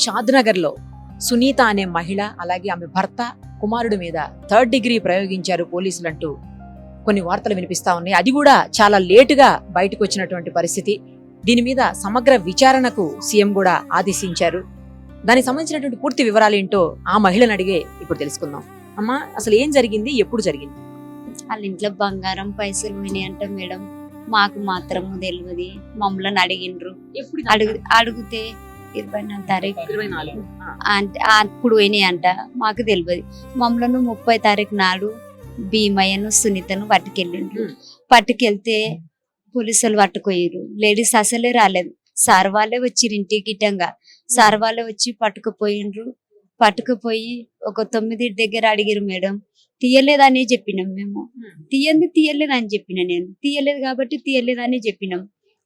షాద్నగర్లో సునీత అనే మహిళ అలాగే ఆమె భర్త కుమారుడి మీద 3rd డిగ్రీ ప్రయోగించారు పోలీసులంటూ కొన్ని వార్తలు వినిపిస్తా ఉన్నాయి. అది కూడా చాలా లేటుగా బయటకు వచ్చినటువంటి పరిస్థితి. దీని మీద సమగ్ర విచారణకు సీఎం కూడా ఆదేశించారు. దానికి సంబంధించినటువంటి పూర్తి వివరాలు ఏంటో ఆ మహిళను అడిగే ఇప్పుడు తెలుసుకుందాం. అమ్మా, అసలు ఏం జరిగింది, ఎప్పుడు జరిగింది? వాళ్ళ ఇంట్లో బంగారం పైసలు పోయినాయంట మేడం. మాకు మాత్రం తెలియదు. మమ్మల్ని అడిగిండ్రు. అడిగితే 24 తారీఖు అంటే అప్పుడు పోయినాయంట. మాకు తెలియదు. మమ్మల్ని 30 తారీఖు నాడు భీమయ్యను సునీతను పట్టుకెళ్ళిండ్రు. పట్టుకెళ్తే పోలీసులు పట్టుకోయారు. లేడీస్ అసలే రాలేదు. సార్ వాళ్ళే వచ్చిరు ఇంటికి గిట్టంగా. సార్ వాళ్ళే వచ్చి పట్టుకుపోయిండ్రు. పట్టుకుపోయి ఒక 9 దగ్గర అడిగిరు మేడం. తీయలేదని చెప్పినాం మేము. తీయలేదని చెప్పిన నేను. తీయలేదు కాబట్టి తీయలేదని చెప్పినాం.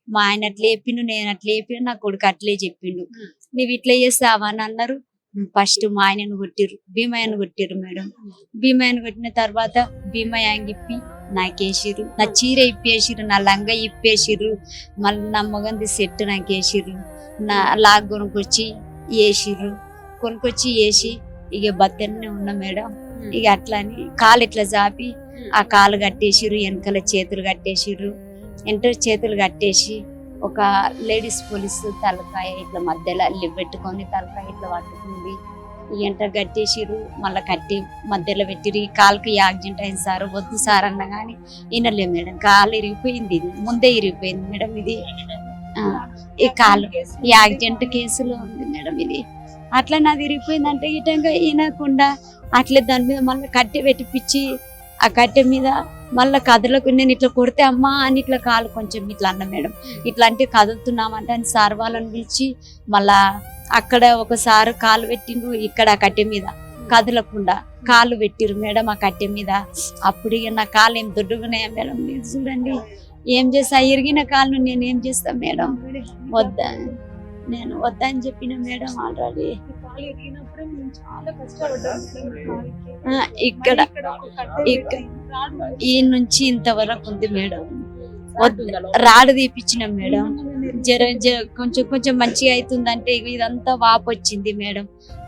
మా ఆయన అట్లా చెప్పిండు, నేను అట్లా చెప్పిన, నా కొడుకు అట్లే చెప్పిండు. నువ్వు ఇట్లా చేస్తావా అని అన్నారు. ఫస్ట్ మా ఆయనను కొట్టిరు, భీమయ్యను కొట్టిరు మేడం. భీమయ్యను కొట్టిన తర్వాత భీమయ్య ఇప్పి నాకేసిరు. నా చీర ఇప్పేసిరు, నా లంగా ఇప్పేసిరు. మళ్ళీ నా మొగంది సెట్ నాకేసిరు. నా లాగ్ కొనుక్కొచ్చి వేసిర్రు. కొనుక్కొచ్చి వేసి ఇక బత్తనే ఉన్నా మేడం. ఇక అట్లా అని కాలు ఇట్లా చాపి ఆ కాలు కట్టేసిర్రు. వెనకాల చేతులు కట్టేసిర్రు. చేతులు కట్టేసి ఒక లేడీస్ పోలీసు తలకాయ ఇట్లా మధ్యలో అల్లి పెట్టుకొని తలకాయ ఇట్లా పట్టుకుంది. ఎంట కట్టేసిర్రు. మళ్ళీ కట్టి మధ్యలో పెట్టిరు. ఈ కాలుకి యాక్సిడెంట్ అయింది సార్, వద్దు సార్ అన్న కానీ వినలే మేడం. కాలు ఇరిగిపోయింది. ఇది ముందే ఇరిగిపోయింది మేడం. ఇది ఈ కాలు యాక్సిడెంట్ కేసులో ఉంది మేడం. ఇది అట్లా నాది ఇరిగిపోయింది అంటే ఇటంగా వినకుండా అట్లే దాని మీద మళ్ళీ కట్టె పెట్టిపిచ్చి ఆ కట్టె మీద మళ్ళీ కథలకు నేను ఇట్లా కొడితే అమ్మా అని ఇట్లా కాలు కొంచెం ఇట్లా అన్న మేడం. ఇట్లా అంటే కదులుతున్నామంటే అని సార్ వాళ్ళని పిలిచి మళ్ళా అక్కడ ఒకసారి కాలు పెట్టిండ్రు. ఇక్కడ ఆ కట్టె మీద కదలకుండా కాలు పెట్టిరు మేడం ఆ కట్టె మీద. అప్పుడు ఇక నా కాలు ఏం దొడ్డుగున్నాయా మేడం, మీరు చూడండి. ఏం చేస్తా, ఇరిగిన కాలు నేను ఏం చేస్తా మేడం? వద్దా, నేను వద్దని చెప్పిన మేడం ఆల్రెడీ. ఇక్కడ ఈ నుంచి ఇంతవరకు ఉంది మేడం. రాడు తీపిచ్చినాం మేడం. కొంచెం కొంచెం మంచిగా అవుతుందంటే ఇదంతా వాపు వచ్చింది మేడం.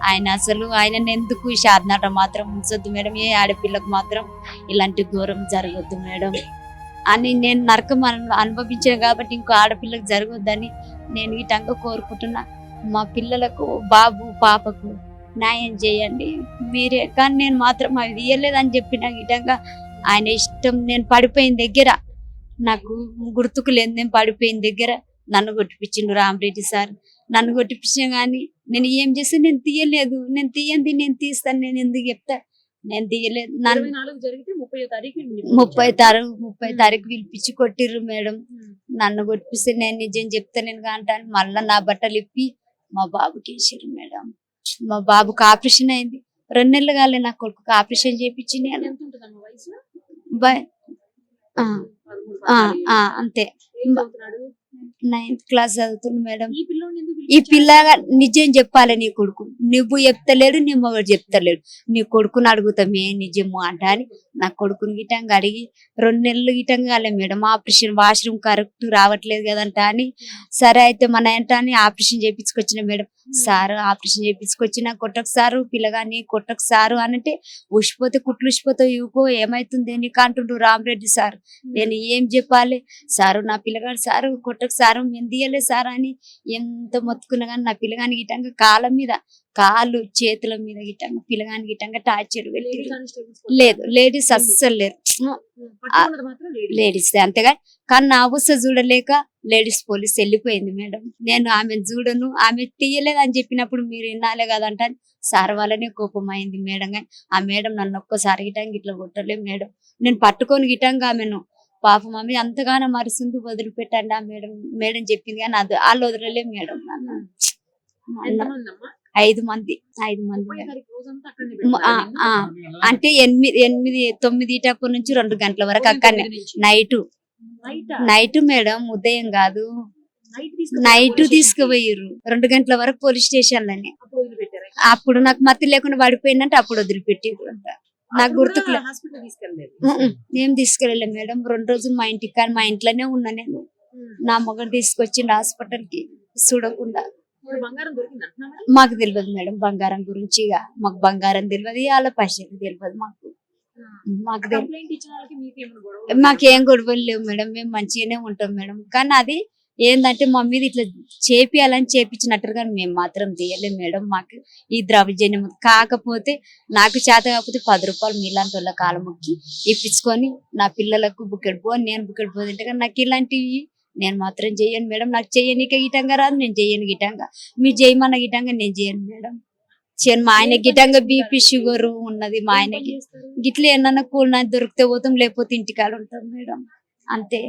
ఆయన ఎందుకు షాద్నాట మాత్రం ఉంచొద్దు మేడం. ఏ ఆడపిల్లకు మాత్రం ఇలాంటి ఘోరం జరగద్దు మేడం అని నేను నరకం అనుభవించాను కాబట్టి ఇంకో ఆడపిల్లకు జరగొద్దని నేను ఇటంగా కోరుకుంటున్నా. మా పిల్లలకు, బాబు పాపకు న్యాయం చేయండి మీరే. కానీ నేను మాత్రం అవి ఇయ్యలేదని చెప్పిన ఇటంగా ఆయన ఇష్టం. నేను పడిపోయిన దగ్గర నాకు గుర్తుకు లేదు. నేను పడిపోయిన దగ్గర నన్ను కొట్టిపించిండు రామరెడ్డి సార్. నన్ను కొట్టిపించిన కానీ నేను ఏం చేస్తే నేను తీయలేదు. నేను తీయండి, నేను తీస్తాను, నేను ఎందుకు చెప్తా? నేను తీయలేదు. 30 తారీఖు పిలిపించి కొట్టిర్రు మేడం. నన్ను కొట్టిపిస్తే నేను నిజం చెప్తా నేను అంటాను. మళ్ళా నా బట్టలు ఇప్పి మా బాబుకి వేసారు మేడం. మా బాబుకి ఆపరేషన్ అయింది. 2 నెలలు కాలే నా కొడుకు ఆపరేషన్ చేయించి నేను అంతే 9th క్లాస్ చదువుతుంది మేడం. ఈ పిల్లగా నిజం చెప్పాలి. నీ కొడుకు నువ్వు చెప్తలేడు, నీ మొగడు చెప్తలేడు. నీ కొడుకుని అడుగుతామే నిజము అంట అని నా కొడుకుని గిటంగా అడిగి 2 నెలలు గిటంగా కాలే మేడం. ఆపరేషన్ వాష్రూమ్ కరెక్ట్ రావట్లేదు కదంట అని సరే అయితే మన ఏంట అని ఆపరేషన్ చేయించుకొచ్చిన మేడం. సారు ఆపరేషన్ చేయించుకొచ్చిన కొట్టకు సారు పిల్లగాని కొట్టకు సారు అనంటే ఉసిపోతే కుట్లు ఉసిపోతే ఇవ్వకో ఏమైతుంది నీకు అంటుండ్రు రామరెడ్డి సార్. నేను ఏం చెప్పాలి సారు? నా పిల్లగాడు సారు కొట్టకు సారు, మేము తీయలే సార్ అని ఎంత మొత్తుకున్నా కానీ నా పిల్లగాని గిట్టంగా కాళ్ళ మీద, కాళ్ళు చేతుల మీద గిట్టంగా పిల్లగాని గిట్టంగా టార్చర్ పెట్టి లేదు. లేడీస్ అస్సలు లేరు. లేడీస్ అంతేగా. కానీ నా అవస్థ చూడలేక లేడీస్ పోలీస్ వెళ్ళిపోయింది మేడం. నేను ఆమెను చూడను, ఆమె తీయలేదు అని చెప్పినప్పుడు మీరు వినాలే కదంట సార్ వాళ్ళనే కోపం అయింది మేడం. కానీ ఆ మేడం నన్ను ఒక్కసారి గిటంగా ఇట్లా కొట్టలే మేడం. నేను పట్టుకొని గిటంగా ఆమెను పాపం ఆమె అంతగానో మరుస్తుంది వదిలిపెట్టండి ఆ మేడం. మేడం చెప్పింది కానీ అది వాళ్ళు వదలలే మేడం. 5 మంది అంటే 9 నుంచి 2 గంటల వరకు అక్కడనే నైట్ మేడం. ఉదయం కాదు, నైట్ తీసుకుపోయారు. 2 గంటల వరకు పోలీస్ స్టేషన్లని. అప్పుడు నాకు మత్తి లేకుండా పడిపోయిందంటే అప్పుడు వదిలిపెట్టారు అంట. నాకు గుర్తుకు ఏం తీసుకెళ్ళలేదు మేడం. 2 రోజులు మా ఇంటికి, కానీ మా ఇంట్లోనే ఉన్నా నేను. నా మొగడు తీసుకొచ్చిండు హాస్పిటల్ కి చూడకుండా. ఇప్పుడు బంగారం దొరికిందంటున్నా మరి? మాకు తెలియదు మేడం బంగారం గురించి. ఇక మాకు బంగారం తెలియదు, వాళ్ళ పైసలు తెలియదు మాకు. మాకు తెలియదు. కంప్లైంట్ ఇచ్చిన వాళ్ళకి మీకేమైనా గొడవ? మాకేం గొడవలు లేవు మేడం, మేము మంచిగానే ఉంటాం మేడం. కానీ అది ఏంటంటే మా మీద ఇట్లా చేపియాలని చేపించినట్టు కానీ మేము మాత్రం తీయలేం మేడం. మాకు ఈ ద్రవ్యజన్యం కాకపోతే నాకు చేత కాకపోతే 10 రూపాయలు మీలాంటి వాళ్ళ కాలం మొక్కి ఇప్పించుకొని నా పిల్లలకు బుక్కెడు పో, నేను బుక్కెడు పో తింటే కానీ నాకు ఇలాంటివి నేను మాత్రం చేయను మేడం. నాకు చేయనిక గిటంగా రాదు, నేను చేయను గిటంగా. మీరు చేయమన్న గిటంగా నేను చేయను మేడం. చేయను. మా ఆయన గిటంగా బీపీ షుగర్ ఉన్నది మా ఆయనకి. గిట్ల ఏమన్నా కూలినా దొరికితే పోతాం, లేకపోతే ఇంటికాడ ఉంటాం మేడం, అంతే.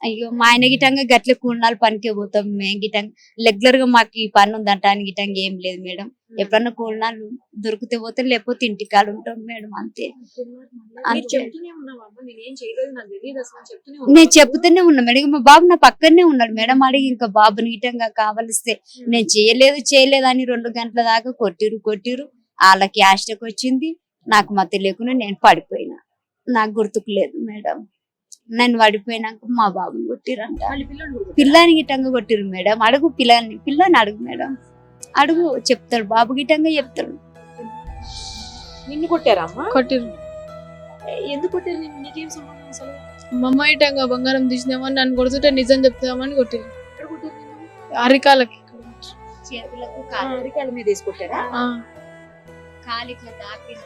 అయ్యో మా ఆయన గిటంగా గట్ల కూలినాలు పనికే పోతాం. మేము గిటంగా రెగ్యులర్ గా మాకు ఈ పని ఉందంట అని గిటంగా ఏం లేదు మేడం. ఎప్పుడన్నా కూలినాలు దొరికితే పోతాం, లేకపోతే ఇంటికాడ ఉంటాం మేడం, అంతే. అంతే నేను చెప్తూనే ఉన్నా మేడం. మా బాబు నా పక్కనే ఉన్నాడు మేడం. అడిగి ఇంకా బాబుని గిటంగా కావలిస్తే నేను చేయలేదు అని 2 గంటల దాకా కొట్టిరు. వాళ్ళకి యాస్టక్ వచ్చింది, నాకు మతి లేకుండా నేను పడిపోయినా. నాకు గుర్తుకు లేదు మేడం. నన్ను పడిపోయినాక మా బాబుని కొట్టిరంట. పిల్లని గిటంగా కొట్టిరు మేడం. అడుగు పిల్లని అడుగు మేడం, అడుగు చెప్తాడు బాబు గిటంగా చెప్తాడు. నిన్ను కొట్టారా అమ్మా? కొట్టిరు. ఎందుకు కొట్టారు? నీకేం సంబంధం అసలు? మా అమ్మ ఇటంగా బంగారం తీసినామని నన్ను కొడుతుంటే నిజం చెప్తామని కొట్టిరు. ఎక్కడ కొట్టారు నిన్ను? అరికాలకి. చేతులకు అరికాళ్ళ మీద వేసి కొట్టారా? కాలు ఇట్లా తాకి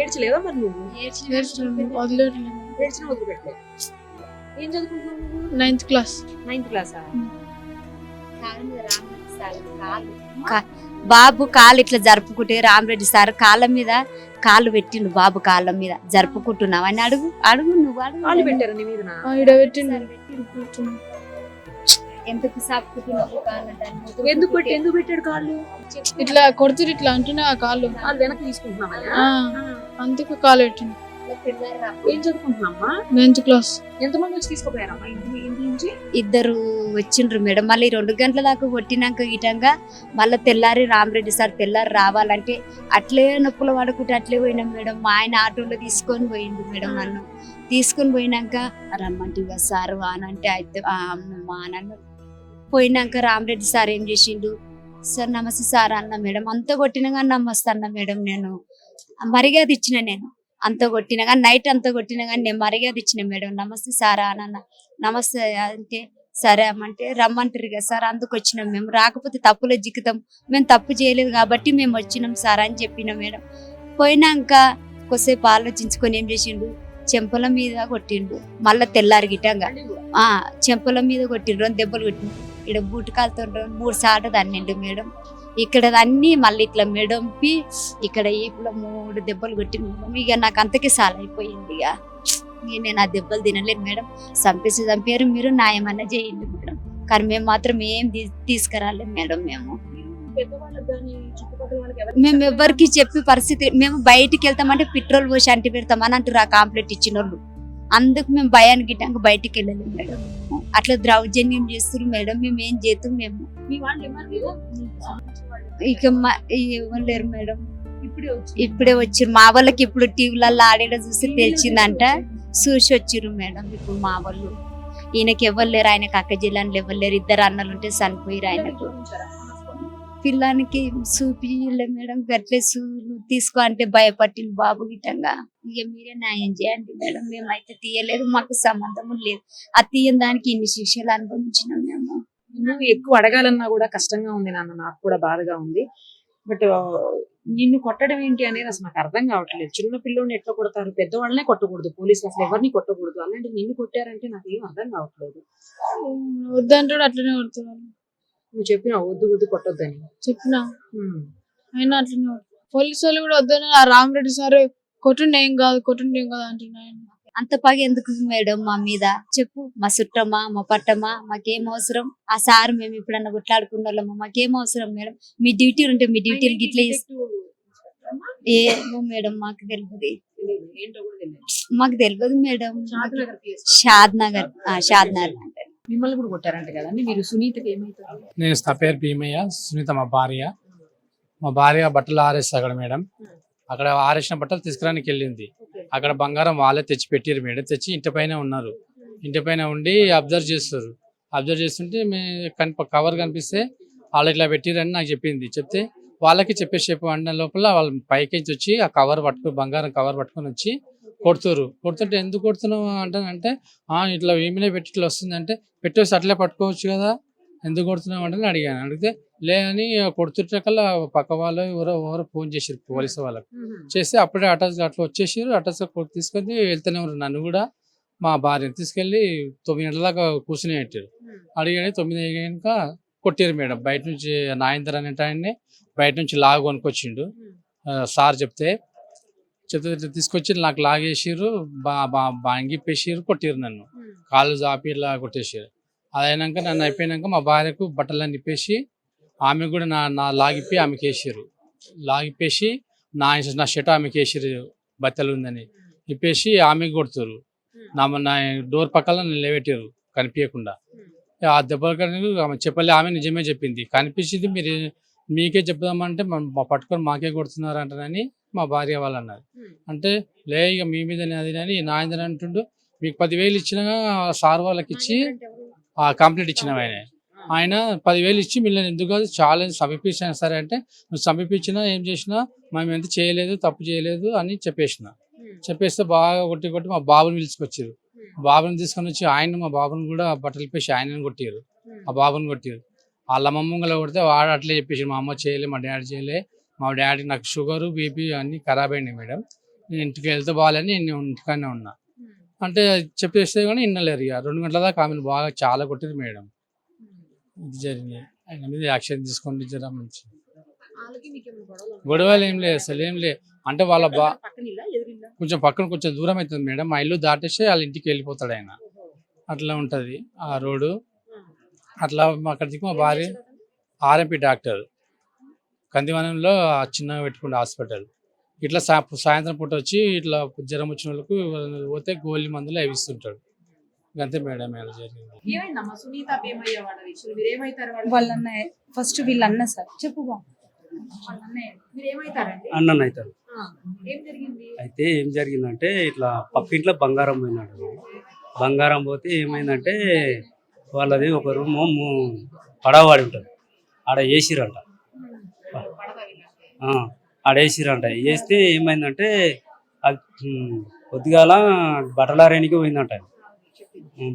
ఏడ్చలేవా మరి నువ్వు? వదిలేట్లేదు. ఏడ్చిన వదిలిపెట్టలేదు. ఏం చదువుకుంటున్నావు నువ్వు? 9th class. 9th క్లాసా? బాబు కాలు ఇట్లా జరుపుకుంటే రామరెడ్డి సార్ కాళ్ళ మీద కాళ్ళు పెట్టిండు. బాబు కాళ్ళ మీద జరుపుకుంటున్నావు అని అడుగు నువ్వు అడుగు. కాళ్ళు పెట్టారా నీ మీద? ఈడ పెట్టిండు. ఎందుకు సాపుకుంటున్నావు కాళ్ళు? ఎందుకు పెట్టాడు కాళ్ళు? ఇట్లా కొడుతురు ఇట్లా అంటున్నా ఆ కాళ్ళు. కాళ్ళు వెనక్కి తీసుకుంటున్నావా? అందుకు కాలు పెట్టిండు. ఏం చదువుకుంటున్నామ్మా? 9th class. ఎంతమంది వచ్చి తీసుకుపోయారమ్మా ఇంటి నుంచి? 2 వచ్చిండ్రు మేడం. మళ్ళీ 2 గంటల దాకా కొట్టినాక గిటంగా మళ్ళీ తెల్లారి రామరెడ్డి సార్ తెల్లారి రావాలంటే అట్లే నొప్పులు పడుకుంటే అట్లే పోయినాం మేడం. మా ఆయన ఆటోలో తీసుకొని పోయిండు మేడం. నన్ను తీసుకొని పోయినాక రమ్మంటిగా సార్ అనంటే అయితే మా నాన్న పోయినాక రామరెడ్డి సార్ ఏం చేసిండు, సార్ నమస్తే సార్ అన్న మేడం. అంత కొట్టినగా నమస్తే అన్న మేడం. నేను మర్యాద ఇచ్చిన, నేను అంత కొట్టినగా నైట్ అంత కొట్టినగా నేను మర్యాద ఇచ్చిన మేడం. నమస్తే సారా అన్న. నమస్తే అంటే సరే అమ్మంటే రమ్మంటారు కదా సార్, అందుకు వచ్చినాం మేము. రాకపోతే తప్పులో జిక్కుతాం, మేము తప్పు చేయలేదు కాబట్టి మేము వచ్చినాం సార్ అని చెప్పిన మేడం. పోయినాక కొద్దిసేపు ఆలోచించుకొని ఏం చేసిండు, చెంపల మీద కొట్టిండు. మళ్ళా తెల్లారి గిటంగా చెంపల మీద కొట్టిండు. 2 దెబ్బలు కొట్టిండు. ఇక్కడ బూటకాలతో 3 సార్లు తన్నిండు మేడం. ఇక్కడ అన్ని మళ్ళీ ఇట్లా మెడంపి ఇక్కడ ఈపులో 3 దెబ్బలు కొట్టిండు మేడం. ఇక నాకు అంతకే సాల్ అయిపోయింది. ఇక నేను ఆ దెబ్బలు తినలేదు మేడం. చంపారు, మీరు న్యాయమన్నా చేయండి మేడం. కానీ మేము మాత్రం ఏం తీసుకురాలేదు మేడం. మేము ఎవరికి చెప్పే పరిస్థితి, మేము బయటికి వెళ్తామంటే పెట్రోల్ పోసి అంటి పెడతామని అంటారు ఆ కాంప్లైంట్ ఇచ్చిన వాళ్ళు. అందుకు మేము భయానికి గిట్టాక బయటికి వెళ్ళలేము మేడం. అట్లా ద్రౌజన్యం చేస్తున్నారు మేడం. మేము ఏం చేస్తాం? మేము ఇక ఎవరు లేరు మేడం. ఇప్పుడే వచ్చిర్రు మా వాళ్ళకి. ఇప్పుడు టీవీలలో ఆడేలా చూసి తెలిసిందంట, చూసి వచ్చిర్రు మేడం. ఇప్పుడు మా వాళ్ళు ఈయనకి ఎవరు లేరు, ఆయనకు అక్క జిల్లాలో ఎవరు లేరు. 2 అన్నలు ఉంటే చనిపోయారు. ఆయనకు పిల్లానికి చూపిలే మేడం. గట్లే తీసుకో అంటే భయపట్టింది బాబు గిట్టంగా. ఇక మీరే న్యాయం చేయండి మేడం. మేమైతే తీయలేదు, మాకు సంబంధం లేదు. ఆ తీయని దానికి ఇన్ని శిక్షలు అనుభవించినాం మేము. నువ్వు ఎక్కువ అడగాలన్నా కూడా కష్టంగా ఉంది నాన్న, నాకు కూడా బాధగా ఉంది. బట్ నిన్ను కొట్టడం ఏంటి అనేది అసలు నాకు అర్థం కావట్లేదు. చిన్న పిల్లోని ఎట్లా కొడతారు? పెద్దవాళ్ళనే కొట్టకూడదు, పోలీసులు అసలు ఎవరిని కొట్టకూడదు. అలాంటి నిన్ను కొట్టారంటే నాకు ఏం అర్థం కావట్లేదు. వద్దంటాడు, అట్లనే కొడుతున్నాడు. నువ్వు చెప్పినావు వద్దు కొట్టొద్దని చెప్పినా, అయినా అట్లనే పోలీసు వాళ్ళు కూడా వద్దని. ఆ రామరెడ్డి సార్ కొట్టుండే ఏం కాదు అంటున్నాను. అంత పగ ఎందుకు మేడం మా మీద? చెప్పు. మా చుట్టమా, మా పట్టమా, మాకేం అవసరం? ఆ సార్ మేము ఎప్పుడన్నా కొట్లాడుకున్న వాళ్ళమా? మాకేం అవసరం మేడం? మీ డ్యూటీ ఉంటే మీ డ్యూటీలు గిట్లా ఏమో మేడం, మాకు తెలియదు. మాకు తెలియదు మేడం. షాద్నగర్ అంటే మిమ్మల్ని కూడా కొట్టారంట కదండి మీరు? సునీతకి ఏమైతారు? నేను నా పేరు భీమయ్య, సునీత మా భార్య బట్టలు ఆరేస్తా అక్కడ మేడం. అక్కడ ఆరేసిన బట్టలు తీసుకురానికి వెళ్ళింది. అక్కడ బంగారం వాళ్ళే తెచ్చి పెట్టారు మేడం. తెచ్చి ఇంటి పైన ఉండి అబ్జర్వ్ చేస్తుంటే కవర్ కనిపిస్తే వాళ్ళు ఇట్లా పెట్టిరని నాకు చెప్పింది. చెప్తే వాళ్ళకి చెప్పేసేపు అన్న లోపల వాళ్ళు పైకి వచ్చి ఆ కవర్ పట్టుకొని బంగారం కవర్ పట్టుకొని వచ్చి కొడుతురు. కొడుతుంటే ఎందుకు కొడుతున్నావు అంటే ఇట్లా ఈమెనే పెట్టి ఇట్లా వస్తుందంటే పెట్టేసి అట్లే పట్టుకోవచ్చు కదా, ఎందుకు కొడుతున్నావు అంటే అడిగాను. అడిగితే లే అని కొడుతుంటే కల్లా పక్క వాళ్ళు ఎవరో ఫోన్ చేసారు పోలీసు వాళ్ళకి. చేస్తే అప్పుడే అట్లా వచ్చేసారు. తీసుకొని వెళ్తూనే ఉన్నారు. నన్ను కూడా మా భార్యను తీసుకెళ్ళి 9 గంటల దాకా కూర్చుని పెట్టారు. అడిగాడు 9 అయ్యాక కొట్టారు మేడం. బయట నుంచి నాయందర్ అనేట ఆయన్ని బయట నుంచి లాగు కొనుక్కొచ్చిండు. సార్ చెప్తే తీసుకొచ్చి నాకు లాగేసారు, బాంగిప్పేసారు, కొట్టారు నన్ను. కాళ్ళు జాపి ఇలా కొట్టేసారు. అది అయినాక నన్ను అయిపోయినాక మా భార్యకు బట్టలన్నీ ఇప్పేసి ఆమె కూడా నా లాగిప్పి ఆమెకి వేసారు. లాగిప్పేసి నా షర్ట్ ఆమెకి వేసారు, బట్టలు ఉందని ఇప్పేసి ఆమెకి కొడుతారు. నా డోర్ పక్కన నిలబెట్టారు కనిపించకుండా. ఆ దెబ్బలు ఆమె చెప్పలే, ఆమె నిజమే చెప్పింది. కనిపించింది మీకే చెప్దామంటే పట్టుకొని మాకే కొడుతున్నారు అంటారని మా భార్య వాళ్ళు అన్నారు. అంటే లే ఇక మీ మీదనే అది అని నాయందర్ అంటుండు. మీకు 10,000 ఇచ్చినా సార్ వాళ్ళకి ఇచ్చి కంప్లీట్ ఇచ్చిన ఆయన 10,000 ఇచ్చి మిమ్మల్ని ఎందుకు కాదు చాలా సమీపించాను సరే అంటే, నువ్వు సమీపించినా ఏం చేసినా మేము ఎంత చేయలేదు, తప్పు చేయలేదు అని చెప్పేస్తే బాగా కొట్టి మా బాబుని పిలుచుకొచ్చారు. బాబుని తీసుకొని వచ్చి మా బాబుని కూడా బట్టలు ఇప్పేసి ఆయనని కొట్టారు. ఆ బాబుని కొట్టారు. వాళ్ళ అమ్మమ్మలో కొడితే వాడు అట్లే చెప్పేసి మా అమ్మ చేయలే, మా డాడీ చేయలే, మా డాడీ నాకు షుగరు బీపీ అన్నీ ఖరాబ్ అయినాయి మేడం, నేను ఇంటికి వెళ్తే బాగాలని నేను ఇంటికానే ఉన్నా అంటే చెప్పేస్తే కానీ వినలేరు. ఇక 2 గంటల దాకా ఆమెను బాగా చాలా కొట్టింది మేడం. ఇది జరిగింది. ఆయన మీద యాక్షన్ తీసుకోండి జర మంచి. గొడవలు ఏం లేదు, అసలు ఏం లేదు. అంటే వాళ్ళ కొంచెం పక్కన కొంచెం దూరం అవుతుంది మేడం. మా ఇల్లు దాటేస్తే వాళ్ళ ఇంటికి వెళ్ళిపోతాడు ఆయన. అట్లా ఉంటుంది ఆ రోడ్డు. అట్లా అక్కడికి మా భార్య ఆర్ఎంపీ డాక్టర్ కందివనంలో చిన్నగా పెట్టుకుంటే హాస్పిటల్. ఇట్లా సాయంత్రం పూట వచ్చి ఇట్లా జ్వరం వచ్చిన వాళ్ళకు పోతే గోళీ మందులు అవి ఇస్తుంటాడు. అంతే మేడం ఎలా జరిగింది. వాళ్ళ అన్నయ్య ఫస్ట్ వీళ్ళ అన్న సార్ చెప్పు బా. అన్నన్న అవుతారు. అయితే ఏం జరిగిందంటే ఇట్లా పక్కింట్లో బంగారం పోయినాడు. బంగారం పోతే ఏమైందంటే వాళ్ళది ఒక రూము పడవాడి ఉంటుంది, ఆడ వేసిరంట. ఆడ వేసిరంట. వేస్తే ఏమైందంటే అది కొద్దిగాల బట్టలారేనికి పోయిందంట.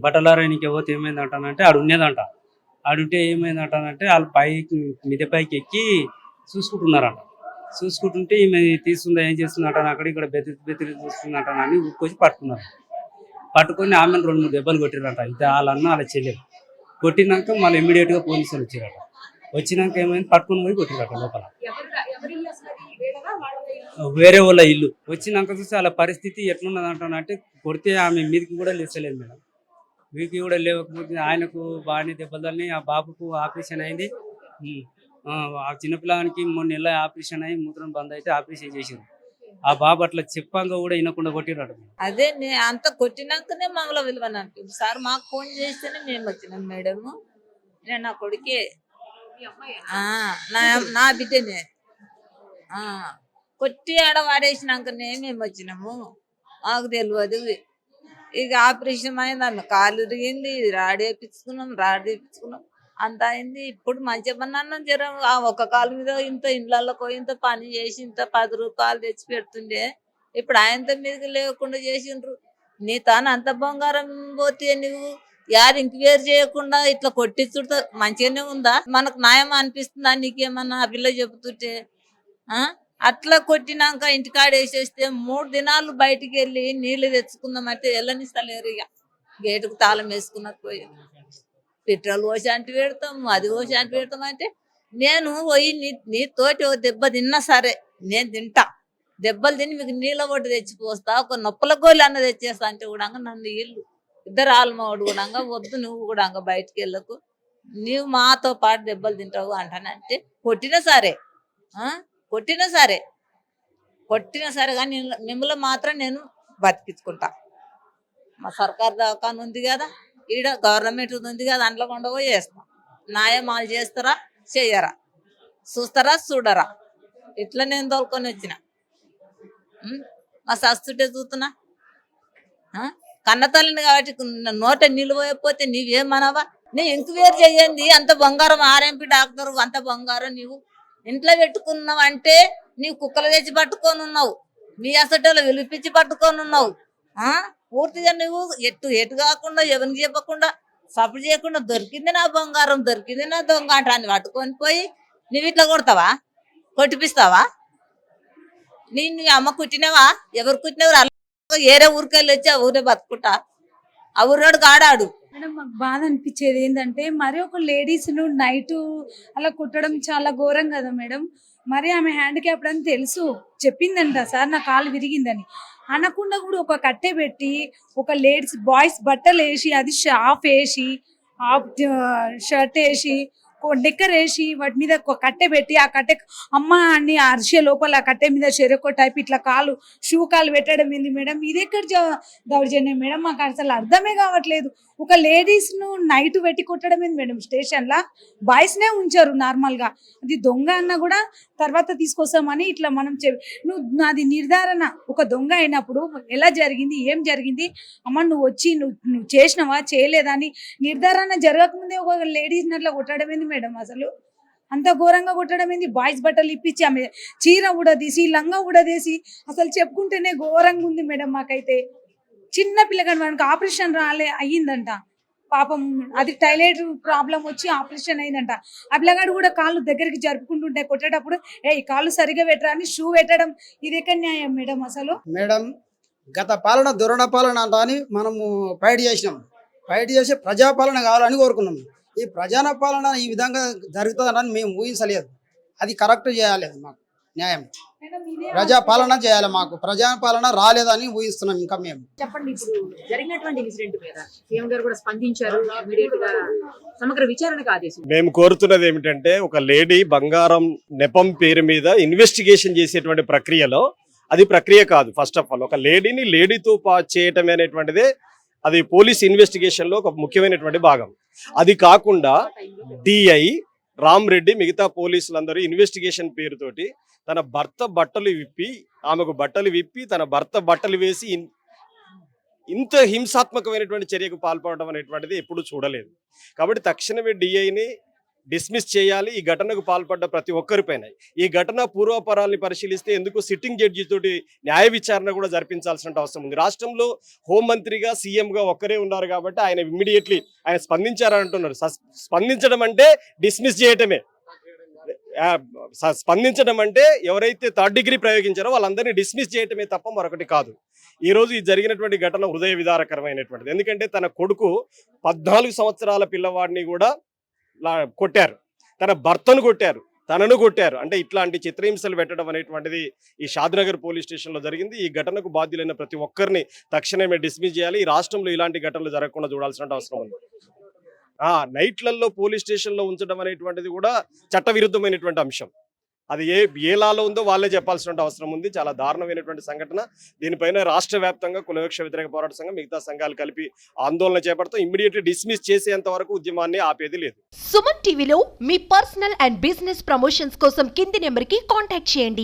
బట్టలారేనికి పోతే ఏమైందంటే ఆడు ఉన్నదంట. ఆడుంటే ఏమైందంటే వాళ్ళు మిద్దె పైకి ఎక్కి చూసుకుంటున్నారంట. చూసుకుంటుంటే ఈమె తీస్తుందా ఏం చేస్తుందంట, అక్కడ ఇక్కడ బెదిరి చూస్తుందంట అని ఊరుకొచ్చి పట్టుకున్నారు. పట్టుకొని ఆమెను 2-3 దెబ్బలు కొట్టిరంట. ఇది వాళ్ళన్న వాళ్ళ చెల్లెలు. కొట్టినాక మళ్ళీ ఇమ్మీడియట్గా పోలీసులు వచ్చారట. వచ్చినాక ఏమైంది పట్టుకొని పోయి కొట్టిరట లోపల. వేరే వాళ్ళ ఇల్లు. వచ్చినాక చూస్తే వాళ్ళ పరిస్థితి ఎట్లున్నదంటే కొడితే ఆమె మీదకి కూడా లేచలేదు మేడం. మీదకి కూడా లేకపోతే ఆయనకు బాగానే దెబ్బలని, ఆ బాబుకు ఆపరేషన్ అయింది. ఆ చిన్నపిల్లానికి 3 నెలల ఆపరేషన్ అయ్యి మూత్రం బంద్ అయితే ఆపరేషన్ చేసారు. ఆ బాబు అట్లా చెప్పంగా కూడా వినకుండా కొట్టిరాడు. అదే అంత కొట్టినాకనే మమ్మల్ని విలువనంటు సార్ మాకు ఫోన్ చేస్తేనే మేము వచ్చినాం మేడం. నేను నా కొడుకే, నా బిడ్డనే కొట్టి ఆడ వాడేసినాకనే మేము వచ్చినాము. మాకు తెలియదు. ఇక ఆపరేషన్ అయింది, ఆమె కాలు ఇరిగింది, రాడ్ వేయించుకున్నాం అంత అయింది. ఇప్పుడు మంచిగా అన్నం జ్వరం ఒక కాలు మీద ఇంత ఇండ్లలోకి ఇంత పని చేసి ఇంత 10 రూపాయలు తెచ్చి పెడుతుండే. ఇప్పుడు ఆయనతో మీదకి లేకుండా చేసిండ్రు. నీ తాను అంత బంగారం పోతే నువ్వు ఎంక్వైరీ చేయకుండా ఇట్లా కొట్టించుడు మంచిగానే ఉందా? మనకు న్యాయం అనిపిస్తుందా నీకేమన్నా? ఆ పిల్ల చెబుతుంటే అట్లా కొట్టినాక ఇంటికాడ వేసేస్తే 3 దినాలు బయటికి వెళ్ళి నీళ్లు తెచ్చుకుందామంటే వెళ్ళనిస్తలేరు. ఇక గేటుకు తాళం వేసుకున్నట్టు పోయి పెట్రోల్ పోసి అంటి పెడతాం, అది పోసి అంటి పెడతాం అంటే నేను పోయి నీ తోటి ఒక దెబ్బ తిన్నా సరే నేను తింటా. దెబ్బలు తిని మీకు నీళ్ళ ఒడ్డు తెచ్చిపోస్తా, ఒక నొప్పుల గోళీ అన్న తెచ్చేస్తా అంటే కూడా నన్ను ఇల్లు 2 ఆల్మవాడు కూడా వద్దు, నువ్వు కూడా బయటికి వెళ్ళకు, నువ్వు మాతో పాటు దెబ్బలు తింటావు అంటానంటే కొట్టినా సరే కానీ మిమ్మల్ని మాత్రం నేను బతికించుకుంటా. మా సర్కార్ దవాఖాన ఉంది కదా, ఈడ గవర్నమెంట్ ఉంది కదా, దాంట్లో కొండ పోయి చేస్తాం. న్యాయమాలు చేస్తారా చెయ్యరా, చూస్తారా చూడరా, ఇట్లా నేను తోలుకొని వచ్చిన. మా సస్తుంటే చూస్తున్నా కన్నతల్లిని కాబట్టి నోట నిలువైపోతే నీవేమనవా? నీ ఎంక్వైరీ చేయండి. అంత బంగారం ఆర్ఎంపీ డాక్టర్ అంత బంగారం నీవు ఇంట్లో పెట్టుకున్నావు అంటే నీవు కుక్కలు తెచ్చి పట్టుకొని ఉన్నావు, మీ అసటలో విలిపించి పట్టుకొని ఉన్నావు. పూర్తిగా నువ్వు ఎటు కాకుండా ఎవరికి చెప్పకుండా సపోర్ట్ చేయకుండా దొరికింది నా బంగారం, దొరికింది నా దొంగ అంటాన్ని పట్టుకొని పోయి నువ్వు ఇట్లా కొడతావా, కొట్టిపిస్తావా? నీ అమ్మ కుట్టినవా? ఎవరు కుట్టినవారు? అలా ఏరే ఊరికెళ్ళి వచ్చి ఆ ఊరే బతుకుంటా, ఆ ఊరోడు కాడాడు. మేడం మాకు బాధ అనిపించేది ఏంటంటే మరి ఒక లేడీస్ను నైట్ అలా కుట్టడం చాలా ఘోరం కదా మేడం. మరి ఆమె హ్యాండిక్యాప్డ్ అని తెలుసు, చెప్పిందంట సార్ నా కాలు విరిగిందని. అనకుండా కూడా ఒక కట్టె పెట్టి ఒక లేడీస్ బాయ్స్ బట్టలు వేసి అది షాఫ్ వేసి హాఫ్ షర్ట్ వేసి డెక్కర్ వేసి వాటి మీద ఒక కట్టె పెట్టి ఆ కట్టె అమ్మ అని అరిసే లోపల ఆ కట్టె మీద చెరొక టైప్ ఇట్లా కాలు షూ కాలు పెట్టడం ఏంది మేడం? ఇది ఎక్కడ దౌర్జన్యం మేడం? మాకు అసలు అర్థమే కావట్లేదు. ఒక లేడీస్ను నైట్ పెట్టి కొట్టడం ఏంది మేడం? స్టేషన్లో బాయ్స్నే ఉంచారు నార్మల్గా. అది దొంగ అన్న కూడా తర్వాత తీసుకొస్తామని ఇట్లా మనం నువ్వు నాది నిర్ధారణ ఒక దొంగ అయినప్పుడు ఎలా జరిగింది, ఏం జరిగింది, అమ్మ నువ్వు వచ్చి నువ్వు చేసినవా చేయలేదా అని నిర్ధారణ జరగకముందే ఒక లేడీస్ని అట్లా కొట్టడం ఏంది మేడం? అసలు అంత ఘోరంగా కొట్టడం ఏంది? బాయ్స్ బట్టలు ఇప్పించి ఆమె చీర ఊడదీసి లంగా ఊడదీసి అసలు చెప్పుకుంటేనే ఘోరంగా ఉంది మేడం. మాకైతే చిన్న పిల్లగాడు మనకు ఆపరేషన్ అయ్యిందంట పాపం, అది టైలెట్ ప్రాబ్లం వచ్చి ఆపరేషన్ అయిందంట. ఆ పిల్లగాడు కూడా కాళ్ళు దగ్గరికి జరుపుకుంటుంటే కొట్టేటప్పుడు ఈ కాళ్ళు సరిగా పెట్టరా అని షూ పెట్టడం ఇది ఎక్కడ న్యాయం మేడం? అసలు మేడం గత పాలన దురణ పాలన అంట అని మనము ఫైట్ చేసినాం, ఫైట్ చేసి ప్రజాపాలన కావాలని కోరుకున్నాం. ఈ ప్రజాపాలన ఈ విధంగా జరుగుతుందని మేము ఊహించలేదు. అది కరెక్ట్ చేయాలి, మాకు న్యాయం ప్రజాపాలన చేయాలి. మాకు ప్రజాపాలన రాలేదని ఊహిస్తున్నాం. ఇంకా మేము చెప్పండి, ఇప్పుడు జరిగినటువంటి ఇన్సిడెంట్ మీద సీఎం గారు కూడా స్పందించారు, ఇమీడియట్ గా సమగ్ర విచారణకు ఆదేశం. మేము కోరుతున్నది ఏమిటంటే ఒక లేడీ బంగారం నెపం పేరు మీద ఇన్వెస్టిగేషన్ చేసేటువంటి ప్రక్రియలో అది ప్రక్రియ కాదు. ఫస్ట్ ఆఫ్ ఆల్ ఒక లేడీని లేడీతో చేయటం అనేటువంటిదే అది పోలీస్ ఇన్వెస్టిగేషన్ లో ఒక ముఖ్యమైనటువంటి భాగం. అది కాకుండా డిఐ రామ్ రెడ్డి మిగతా పోలీసులందరూ ఇన్వెస్టిగేషన్ పేరుతోటి తన భర్త బట్టలు విప్పి ఆమెకు బట్టలు విప్పి తన భర్త బట్టలు వేసి ఇంత హింసాత్మకమైనటువంటి చర్యకు పాల్పడడం అనేటువంటిది ఎప్పుడు చూడలేదు. కాబట్టి తక్షణమే డిఐని డిస్మిస్ చేయాలి. ఈ ఘటనకు పాల్పడ్డ ప్రతి ఒక్కరిపైన ఈ ఘటన పూర్వాపరాల్ని పరిశీలిస్తే ఎందుకు సిట్టింగ్ జడ్జి తోటి న్యాయ విచారణ కూడా జరిపించాల్సిన అవసరం ఉంది. రాష్ట్రంలో హోంమంత్రిగా సీఎంగా ఒక్కరే ఉన్నారు కాబట్టి ఆయన ఇమ్మీడియట్లీ ఆయన స్పందించారని అంటున్నారు. స్పందించడం అంటే డిస్మిస్ చేయటమే. స్పందించడం అంటే ఎవరైతే థర్డ్ డిగ్రీ ప్రయోగించారో వాళ్ళందరినీ డిస్మిస్ చేయటమే తప్ప మరొకటి కాదు. ఈ రోజు ఈ జరిగినటువంటి ఘటన హృదయ విదారకరమైనటువంటిది. ఎందుకంటే తన కొడుకు 14 సంవత్సరాల పిల్లవాడిని కూడా కొట్టారు, తన భర్తను కొట్టారు, తనను కొట్టారు. అంటే ఇట్లాంటి చిత్రహింసలు పెట్టడం అనేటువంటిది ఈ షాద్నగర్ పోలీస్ స్టేషన్లో జరిగింది. ఈ ఘటనకు బాధ్యులైన ప్రతి ఒక్కరిని తక్షణమే డిస్మిస్ చేయాలి. ఈ రాష్ట్రంలో ఇలాంటి ఘటనలు జరగకుండా చూడాల్సిన అవసరం ఉంది. నైట్లలో పోలీస్ స్టేషన్లో ఉంచడం అనేటువంటిది కూడా చట్టవిరుద్ధమైనటువంటి అంశం. అది ఏ లాలో ఉందో వాళ్ళే చెప్పాల్సిన అవసరం ఉంది. చాలా దారుణమైనటువంటి సంఘటన. దీనిపైన రాష్ట్ర వ్యాప్తంగా కులవివక్ష వ్యతిరేక పోరాట సంఘం మిగతా సంఘాలు కలిపి ఆందోళన చేపడతాం. ఇమ్మీడియట్లీ డిస్మిస్ చేసేంత వరకు ఉద్యమాన్ని ఆపేది లేదు. సుమన్ టీవీలో మీ పర్సనల్ అండ్ బిజినెస్ ప్రమోషన్స్ కోసం కింది నెంబర్కి కాంటాక్ట్ చేయండి.